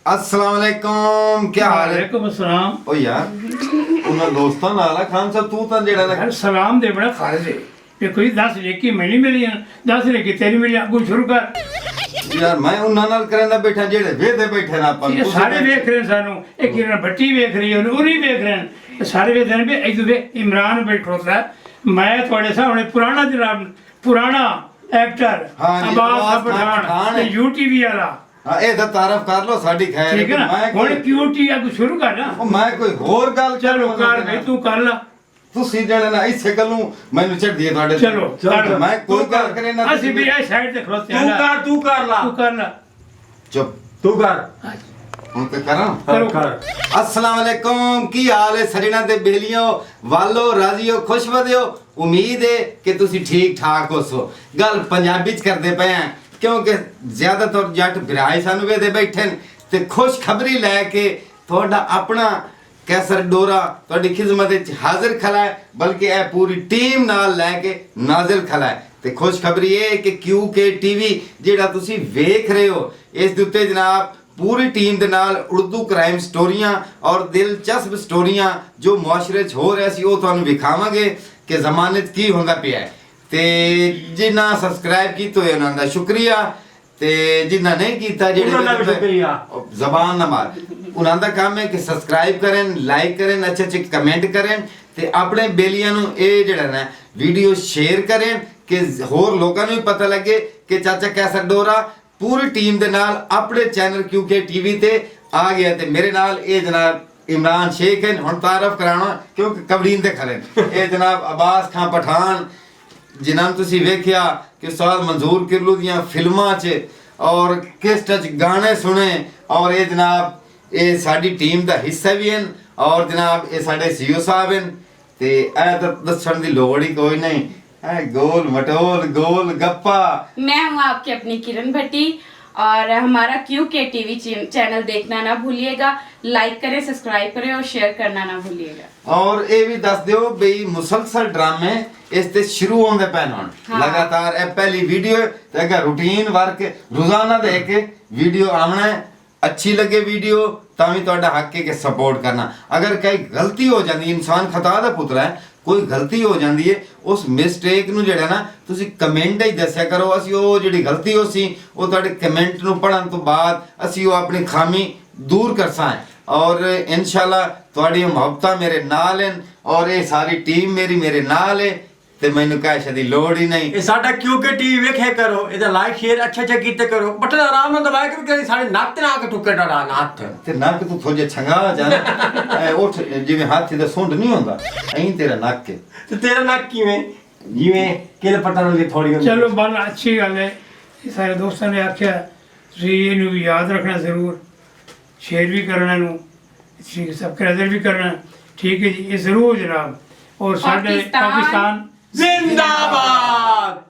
अस्सलाम वालेकुम, क्या हाल है? वालेकुम अस्सलाम। ओ यार उन्हां दोस्तां नाल खान साहब तू तां जेड़ा यार सलाम दे बड़ा फर्ज है कि कोई 10 लेकी मैंने मिली 10 लेकी तेरी मिली अगू शुरू कर। यार मैं उन्हां नाल करना बैठा जेड़े वेदे बैठे ना अपन ये सारे देख रहे सानू एक किरण भट्टी देख रही है उरी देख रहे हैं सारे देख रहे हैं एक दे इमरान बैठोता है मैं थोड़े सामने पुराना जनाब पुराना एक्टर हाँ जी, अब्बास पठान पठान है। यूटीवी वाला हां ए दा तारीफ कर लो साडी खैर ठीक है ना मैं हुन क्यूटी अगू शुरू कर ना ओ मैं कोई होर गल चलो कर भाई तू कर ला ਤੁਸੀਂ ਜਣੇ ਨਾ ਇਸੇ ਗੱਲੋਂ ਮੈਨੂੰ ਛੱਡ ਦਿਏ ਤੁਹਾਡੇ चलो कर ਮੈਂ ਕੋਈ ਗੱਲ ਕਰੇ ਨਾ ਅਸੀਂ ਵੀ ਇਹ ਸਾਈਡ ਤੇ ਖਲੋਤੇ ਤੂੰ ਕਰ ਲਾ ਤੂੰ ਕਰ ਲਾ ਚੁੱਪ ਤੂੰ ਕਰ ਹੁਣ ਤੇ ਕਰਾਂ करो ਕਰ अस्सलाम वालेकुम, की हाल है सजना ते बेलियों वालो राजियो खुश वदियो। उम्मीद है कि तुसी ठीक ठाक होसो। गल पंजाबी च करदे पे हैं क्योंकि ज्यादातर जट भराए सानू वेदे बैठे न ते खुश खबरी लैके थोड़ा अपना कैसर डोरा थोड़ी खिदमत विच हाजिर खला है बल्कि ए पूरी टीम नाल लैके नाजिल खला है ते खुश खबरी ये कि QK TV जेड़ा तुसी वेख रहे हो इस दे उत्ते जनाब पूरी टीम दे नाल उर्दू क्राइम स्टोरियां और दिलचस्प स्टोरियां जो मुआशरे च हो रहा सी वो तुहानू विखावांगे कि ज़माने च की होंदा पिया है ते जिन्ना सब्सक्राइब कीते होए उन्हां दा शुक्रिया ते जिन्ना नहीं कीता उन्हां दा भी शुक्रिया। जबान ना मार उन्हां दा काम है कि सब्सक्राइब करें लाइक करें अच्छे अच्छे कमेंट करें ते अपने बेलियां नू ए जेड़ा ना वीडियो शेयर करें कि होर लोकां नू भी पता लगे कि चाचा कैसा डोरा पूरी टीम दे नाल अपने चैनल QK TV ते आ गया ते मेरे नाल ए जनाब इमरान शेख हैं हुण तारफ कराना क्योंकि कबरीन ते खड़े ए जनाब अब्बास खान पठान जिन्हां तुसी वेखिया कि उस्ताद मंजूर किरलू दियां फिल्मां च और किस टच गाने सुने और ये जनाब ये साडी टीम दा हिस्सा भी हैं और जनाब ये साडे CEO साहब हैं ते ए तां दस्सण दी लोड़ ही कोई नहीं ए गोल मटोल गोल गप्पा। मैं हूँ आपकी अपनी किरण भट्टी और हमारा QK TV चैनल देखना ना भूलिएगा, लाइक करें, सब्सक्राइब करें और शेयर करना ना भूलिएगा। और ये भी दस दियो बई मुसलसल ड्रामे इस ते शुरू होंदे पैन हुण हाँ। लगातार ए पहली वीडियो ते अगर रूटीन वर्क रोजाना देख के वीडियो आना है अच्छी लगे वीडियो तां ਤੁਹਾਡਾ हक है कि सपोर्ट करना। अगर कई गलती हो जाती इंसान खता दा पुतला है कोई गलती हो जाती है उस मिसटेक ਨੂੰ ਜਿਹੜਾ ਨਾ ਤੁਸੀਂ ਕਮੈਂਟ ਹੀ ਦੱਸਿਆ ਕਰੋ ਅਸੀਂ ਉਹ ਜਿਹੜੀ ਗਲਤੀ ਹੋ ਸੀ ਉਹ ਤੁਹਾਡੇ ਕਮੈਂਟ ਨੂੰ ਪੜਨ ਤੋਂ ਬਾਅਦ ਅਸੀਂ ਉਹ ਆਪਣੀ ਖਾਮੀ दूर कर सां और इंशाल्लाह ਤੁਹਾਡੀ ਮੁਹੱਬਤਾਂ ਮੇਰੇ ਨਾਲ ਹਨ और ये सारी टीम मेरे नाल है ਤੇ ਮੈਨੂੰ ਕਹਿ ਦੀ ਲੋੜ ਹੀ ਨਹੀਂ। ਇਹ ਸਾਡਾ QK TV ਵੇਖਿਆ ਕਰੋ ਇਹਦਾ ਲਾਈਕ ਸ਼ੇਅਰ ਅੱਛਾ ਅੱਛਾ ਕੀਤੇ ਕਰੋ ਬਟਨ ਆਰਾਮ ਨਾਲ ਦਬਾਇਆ ਕਰੋ ਕਿ ਸਾਡੇ ਨੱਕ ਤੇ ਨਾ ਕੇ ਟੁੱਕੇ ਡਾੜਾ ਨੱਥ ਤੇ ਨੱਕ ਤੂੰ ਥੋੜੇ ਛੰਗਾ ਜਾਣਾ ਐ ਉੱਠ ਜਿਵੇਂ ਹਾਥੀ ਦਾ ਸੁੰਡ ਨਹੀਂ ਹੁੰਦਾ ਐਂ ਤੇਰਾ ਨੱਕ ਹੈ ਤੇ ਤੇਰਾ ਨੱਕ ਕਿਵੇਂ ਜਿਵੇਂ ਕਿਲ ਪਟਨ ਦੀ ਥੋੜੀ ਹੁੰਦੀ चलो बल अच्छी गल है ये सारे दोस्तों ने आख्या तुसीं इहनूं भी याद रखना जरूर शेयर भी करना नूं सब्सक्राइब भी करना ठीक है जी ये जरूर जनाब और साडे पाकिस्तान पाकिस्तान जिंदाबाद।